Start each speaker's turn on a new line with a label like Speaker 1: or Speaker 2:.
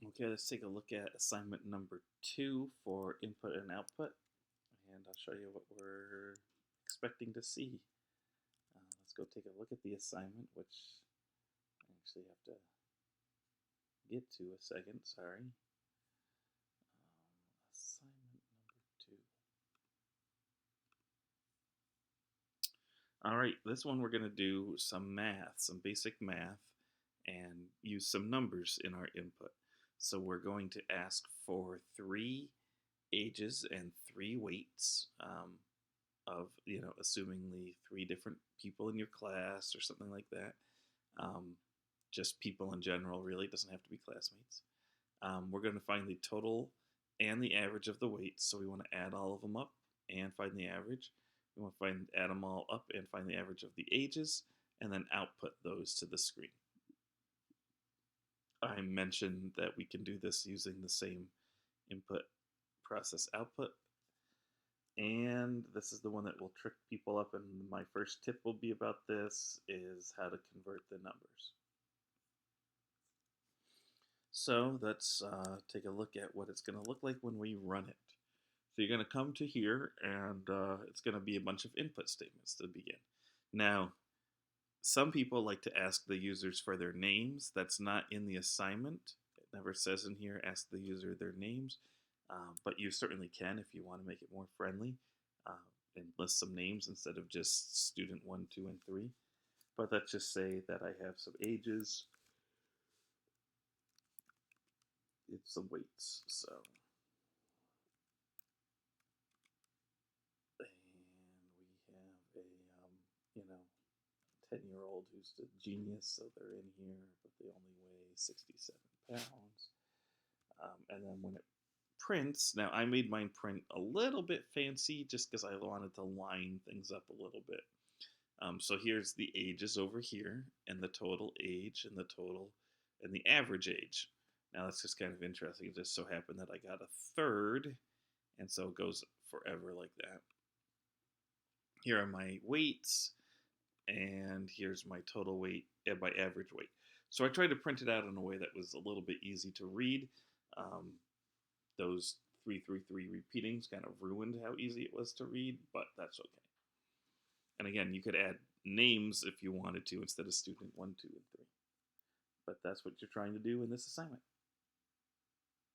Speaker 1: Okay, let's take a look at assignment number 2 for input and output, and I'll show you what we're expecting to see. Let's go take a look at the assignment, which I actually have to get to a second, sorry. Assignment number 2. All right, this one we're going to do some math, some basic math, and use some numbers in our input. So we're going to ask for 3 ages and 3 weights of, assumingly 3 different people in your class or something like that. Just people in general, really, it doesn't have to be classmates. We're going to find the total and the average of the weights, so we want to add all of them up and find the average. We want to add them all up and find the average of the ages, and then output those to the screen. I mentioned that we can do this using the same input process output, and this is the one that will trick people up, and my first tip will be about this is how to convert the numbers. So let's take a look at what it's going to look like when we run it. So you're going to come to here, and it's going to be a bunch of input statements to begin. Now, some people like to ask the users for their names. That's not in the assignment. It never says in here, ask the user their names. But you certainly can if you want to make it more friendly and list some names instead of just student 1, 2, and 3. But let's just say that I have some ages. It's some weights, so. And we have a 10-year-old who's a genius, so they're in here, but they only weigh 67 pounds. And then when it prints, now I made mine print a little bit fancy just because I wanted to line things up a little bit. So here's the ages over here, and the total age, and the total, and the average age. Now that's just kind of interesting. It just so happened that I got a third, and so it goes forever like that. Here are my weights, and here's my total weight and my average weight. So I tried to print it out in a way that was a little bit easy to read. Those 333 repeatings kind of ruined how easy it was to read, but that's okay. And again, you could add names if you wanted to instead of student 1, 2, and 3. But that's what you're trying to do in this assignment.